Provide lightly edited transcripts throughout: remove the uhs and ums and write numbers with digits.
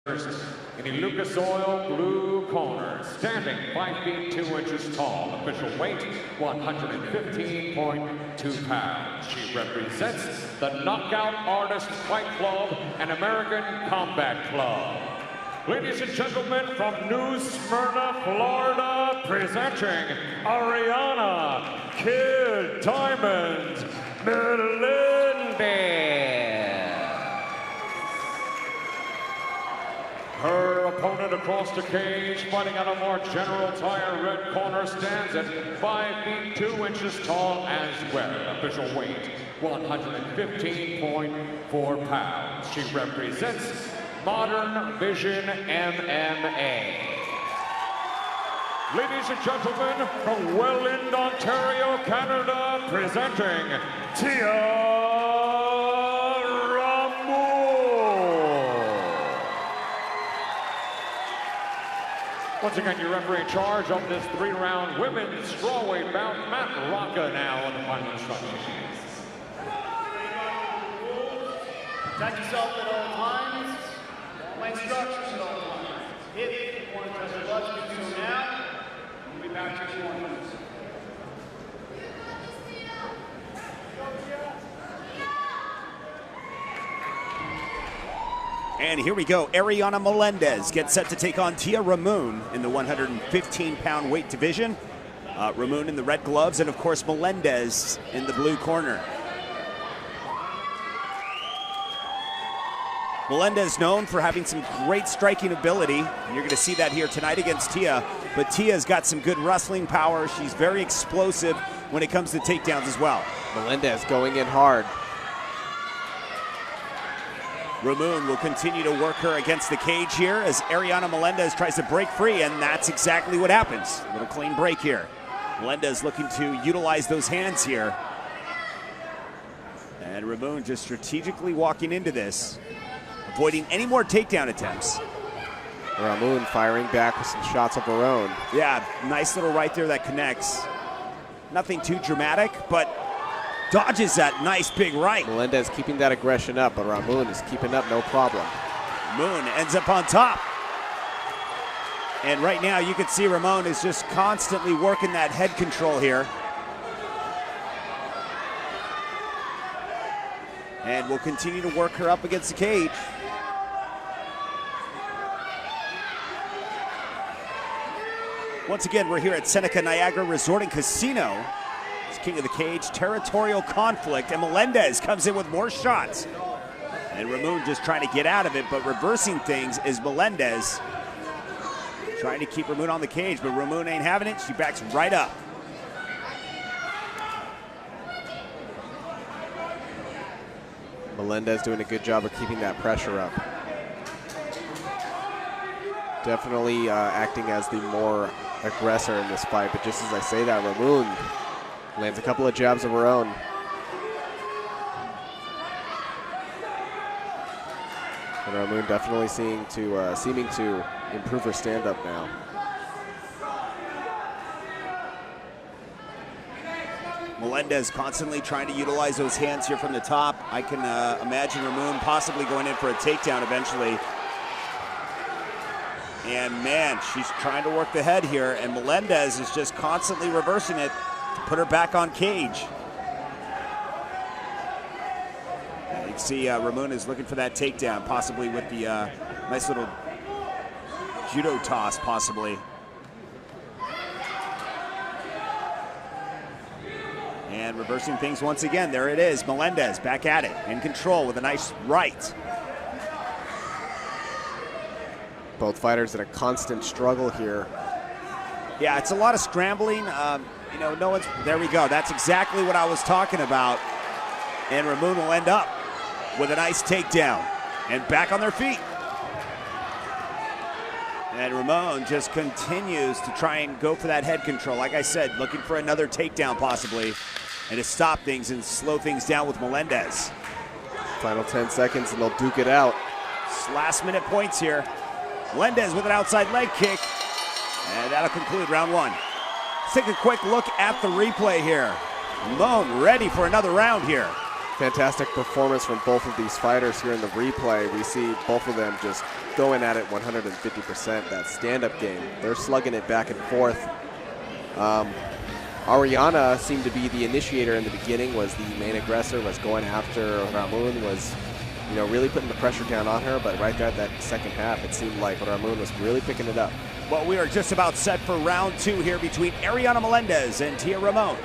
First, in the Lucas Oil blue corner, standing 5 feet 2 inches tall, official weight 115.2 pounds. She represents the Knockout Artist Fight Club and American Combat Club. Ladies and gentlemen, from New Smyrna, Florida, presenting Ariana Kid Diamond Melendez. Her opponent across the cage, fighting out a more general tire red corner, stands at 5 feet 2 inches tall as well. Official weight 115.4 pounds. She represents Modern Vision MMA. Ladies and gentlemen, from Welland, Ontario, Canada, presenting Tia. Once again, your referee in charge of this 3-round women's strawweight bout, Matt Rocca, now in the final instructions. Protect yourself at all times. My instructions at all times. If you want to press your blood, do so now. We'll be back to your corners. And here we go. Ariana Melendez gets set to take on Tia Ramon in the 115-pound weight division. Ramon in the red gloves, and of course Melendez in the blue corner. Melendez known for having some great striking ability. You're going to see that here tonight against Tia. But Tia's got some good wrestling power. She's very explosive when it comes to takedowns as well. Melendez going in hard. Ramon will continue to work her against the cage here as Ariana Melendez tries to break free, and that's exactly what happens. A little clean break here. Melendez looking to utilize those hands here. And Ramon just strategically walking into this, avoiding any more takedown attempts. Ramon firing back with some shots of her own. Yeah, nice little right there that connects. Nothing too dramatic, but dodges that nice big right. Melendez keeping that aggression up, but Ramon is keeping up no problem. Moon ends up on top. And right now you can see Ramon is just constantly working that head control here. And will continue to work her up against the cage. Once again, we're here at Seneca Niagara Resort and Casino. King of the cage, territorial conflict, and Melendez comes in with more shots. And Ramon just trying to get out of it, but reversing things is Melendez. Trying to keep Ramon on the cage, but Ramon ain't having it. She backs right up. Melendez doing a good job of keeping that pressure up. Definitely acting as the more aggressor in this fight, but just as I say that, Ramon lands a couple of jabs of her own. And Ramon definitely seeming to improve her stand-up now. Melendez constantly trying to utilize those hands here from the top. I can imagine Ramon possibly going in for a takedown eventually. And man, she's trying to work the head here, and Melendez is just constantly reversing it. Put her back on cage. You can see Ramon is looking for that takedown, possibly with the nice little judo toss, possibly. And reversing things once again. There it is. Melendez back at it, in control with a nice right. Both fighters in a constant struggle here. Yeah, it's a lot of scrambling. You know, no one's, there we go. That's exactly what I was talking about. And Ramon will end up with a nice takedown and back on their feet. And Ramon just continues to try and go for that head control. Like I said, looking for another takedown possibly and to stop things and slow things down with Melendez. Final 10 seconds and they'll duke it out. It's last minute points here. Melendez with an outside leg kick. And that'll conclude round one. Let's take a quick look at the replay here. Ramon ready for another round here. Fantastic performance from both of these fighters here in the replay. We see both of them just both going at it 150%, that stand-up game. They're slugging it back and forth. Ariana seemed to be the initiator in the beginning, was the main aggressor, was going after Ramon, was really putting the pressure down on her, but right there at that second half, it seemed like Ramon was really picking it up. Well, we are just about set for round 2 here between Ariana Melendez and Tia Ramon.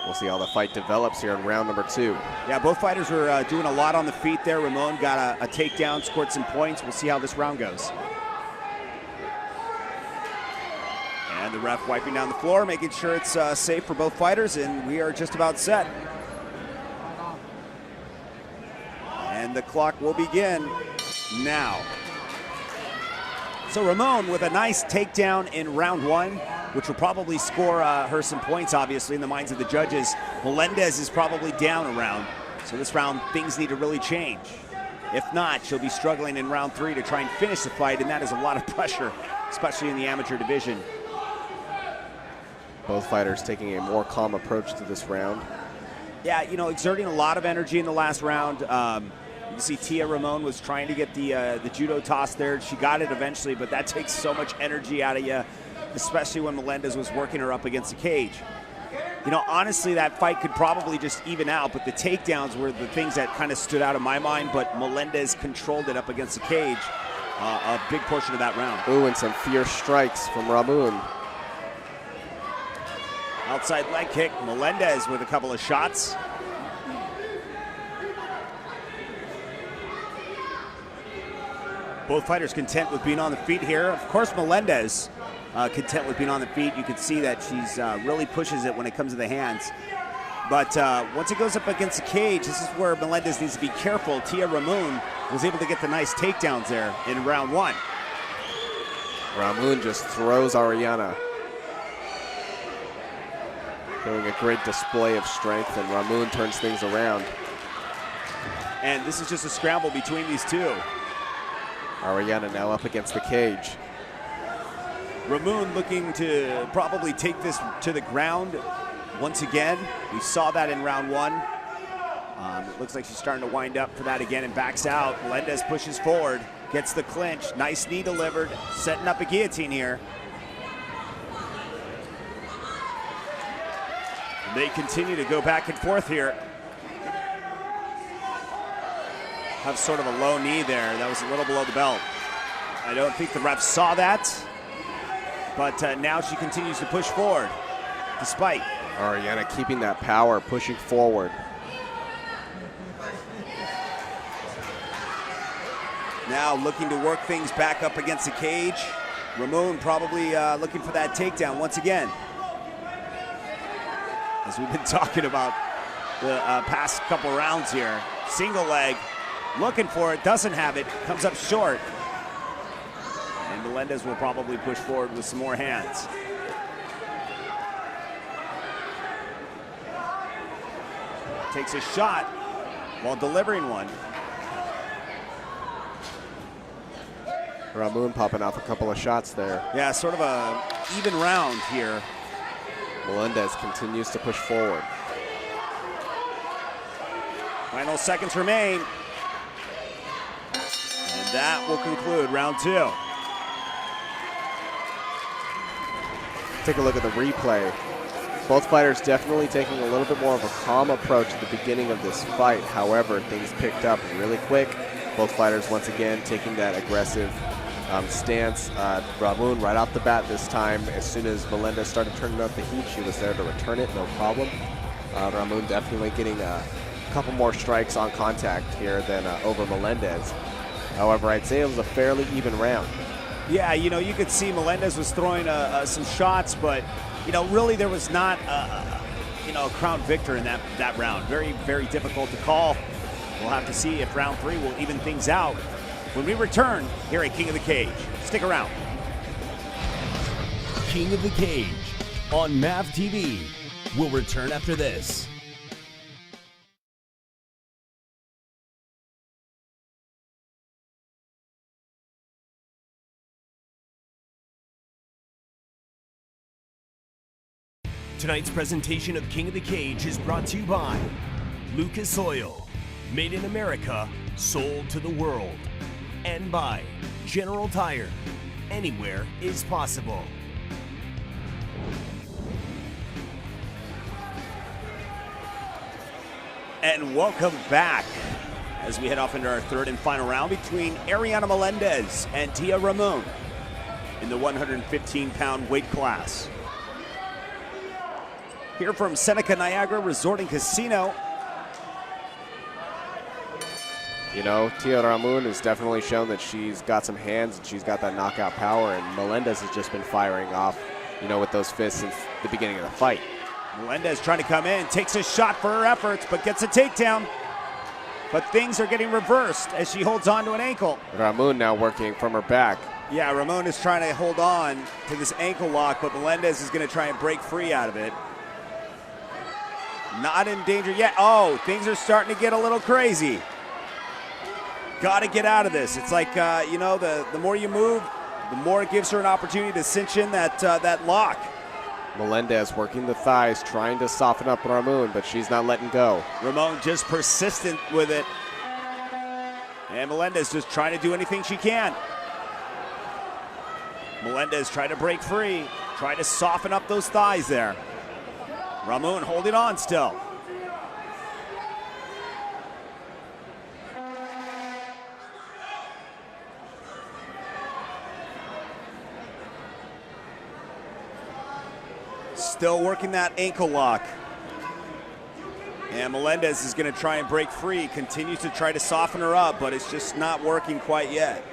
We'll see how the fight develops here in round number 2. Yeah, both fighters were doing a lot on the feet there. Ramon got a takedown, scored some points. We'll see how this round goes. And the ref wiping down the floor, making sure it's safe for both fighters, and we are just about set. And the clock will begin now. So Ramon with a nice takedown in round 1, which will probably score her some points, obviously, in the minds of the judges. Melendez is probably down a round, so this round things need to really change. If not, she'll be struggling in round 3 to try and finish the fight, and that is a lot of pressure, especially in the amateur division. Both fighters taking a more calm approach to this round. Yeah, exerting a lot of energy in the last round. You can see Tia Ramon was trying to get the judo toss there. She got it eventually, but that takes so much energy out of you, especially when Melendez was working her up against the cage. Honestly, that fight could probably just even out, but the takedowns were the things that kind of stood out in my mind, but Melendez controlled it up against the cage a big portion of that round. Ooh, and some fierce strikes from Ramon. Outside leg kick, Melendez with a couple of shots. Both fighters content with being on the feet here. Of course, Melendez content with being on the feet. You can see that she's really pushes it when it comes to the hands. But once it goes up against the cage, this is where Melendez needs to be careful. Tia Ramon was able to get the nice takedowns there in round 1. Ramon just throws Ariana. Doing a great display of strength, and Ramon turns things around. And this is just a scramble between these two. Ariana now up against the cage. Ramon looking to probably take this to the ground once again. We saw that in round 1. It looks like she's starting to wind up for that again and backs out. Melendez pushes forward, gets the clinch. Nice knee delivered, setting up a guillotine here. They continue to go back and forth here. Have sort of a low knee there. That was a little below the belt. I don't think the ref saw that, but now she continues to push forward, despite. Ariana keeping that power, pushing forward. Now looking to work things back up against the cage. Ramon probably looking for that takedown once again. As we've been talking about the past couple rounds here. Single leg, looking for it, doesn't have it, comes up short. And Melendez will probably push forward with some more hands. Takes a shot while delivering one. Ramon popping off a couple of shots there. Yeah, sort of a even round here. Melendez continues to push forward. Final seconds remain. And that will conclude round 2. Take a look at the replay. Both fighters definitely taking a little bit more of a calm approach at the beginning of this fight. However, things picked up really quick. Both fighters once again taking that aggressive stance. Ramon right off the bat this time, as soon as Melendez started turning up the heat, she was there to return it, no problem. Ramon definitely getting a couple more strikes on contact here than over Melendez. However, I'd say it was a fairly even round. Yeah, you could see Melendez was throwing some shots, but really there was not a crown victor in that round. Very, very difficult to call. We'll have to see if round 3 will even things out when we return here at King of the Cage. Stick around. King of the Cage on MAV TV will return after this. Tonight's presentation of King of the Cage is brought to you by Lucas Oil, Made in America, sold to the world. And by General Tire. Anywhere is possible. And welcome back as we head off into our third and final round between Ariana Melendez and Tia Ramon in the 115-pound weight class. Here from Seneca Niagara Resort and Casino. You know, Tia Ramon has definitely shown that she's got some hands and she's got that knockout power, and Melendez has just been firing off, you know, with those fists since the beginning of the fight. Melendez trying to come in, takes a shot for her efforts, but gets a takedown. But things are getting reversed as she holds on to an ankle. Ramon now working from her back. Yeah, Ramon is trying to hold on to this ankle lock, but Melendez is going to try and break free out of it. Not in danger yet. Oh, things are starting to get a little crazy. Got to get out of this. It's like, you know, the more you move, the more it gives her an opportunity to cinch in that lock. Melendez working the thighs, trying to soften up Ramon, but she's not letting go. Ramon just persistent with it. And Melendez just trying to do anything she can. Melendez trying to break free, trying to soften up those thighs there. Ramon holding on still. Still working that ankle lock. And Melendez is going to try and break free, continues to try to soften her up, but it's just not working quite yet.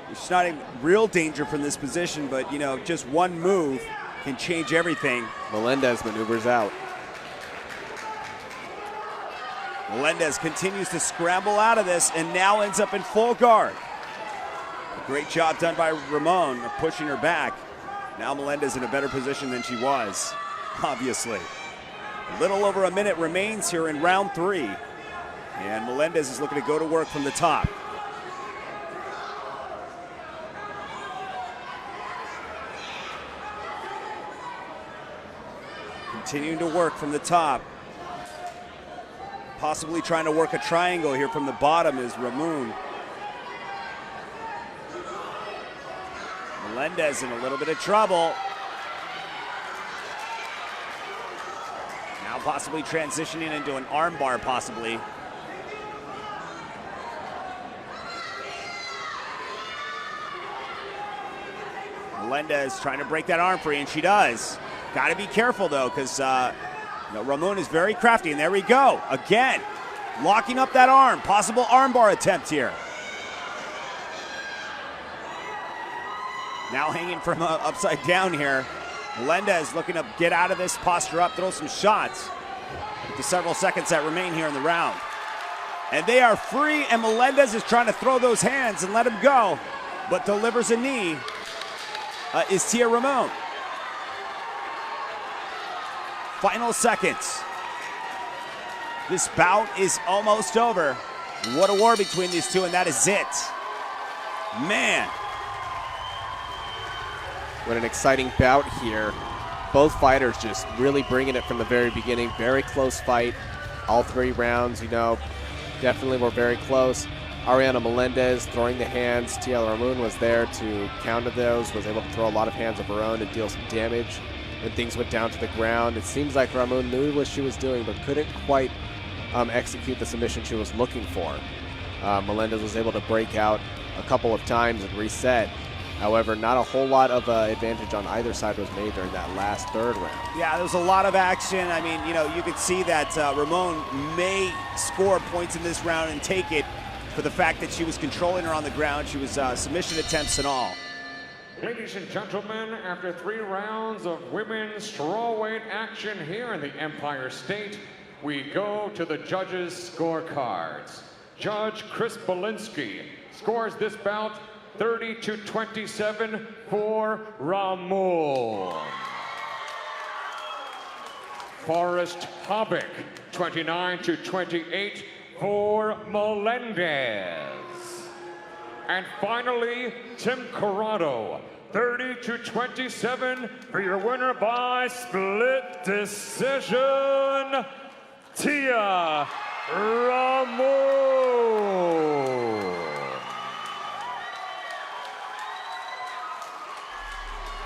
She's not in real danger from this position, but, you know, just one move can change everything. Melendez maneuvers out. Melendez continues to scramble out of this and now ends up in full guard. A great job done by Ramon of pushing her back. Now Melendez in a better position than she was, obviously. A little over a minute remains here in round 3. And Melendez is looking to go to work from the top. Continuing to work from the top. Possibly trying to work a triangle here from the bottom is Ramon. Melendez in a little bit of trouble. Now possibly transitioning into an armbar, possibly. Melendez trying to break that arm free, and she does. Got to be careful, though, because Ramon is very crafty, and there we go. Again, locking up that arm. Possible armbar attempt here. Now hanging from upside down here. Melendez looking to get out of this, posture up, throw some shots. With the several seconds that remain here in the round. And they are free, and Melendez is trying to throw those hands and let him go, but delivers a knee is Tia Ramon. Final seconds. This bout is almost over. What a war between these two, and that is it. Man. What an exciting bout here. Both fighters just really bringing it from the very beginning. Very close fight. All 3 rounds, you know, definitely were very close. Ariana Melendez throwing the hands. Tia Ramon was there to counter those, was able to throw a lot of hands of her own and deal some damage when things went down to the ground. It seems like Ramon knew what she was doing, but couldn't quite execute the submission she was looking for. Melendez was able to break out a couple of times and reset. However, not a whole lot of advantage on either side was made during that last 3rd round. Yeah, there was a lot of action. I mean, you know, you could see that Ramon may score points in this round and take it for the fact that she was controlling her on the ground. She was submission attempts and all. Ladies and gentlemen, after 3 rounds of women's strawweight action here in the Empire State, we go to the judges' scorecards. Judge Chris Belinsky scores this bout 30-27 for Ramon. Forrest Hobbick, 29-28 for Melendez. And finally, Tim Corrado, 30-27 for your winner by split decision, Tia Ramos.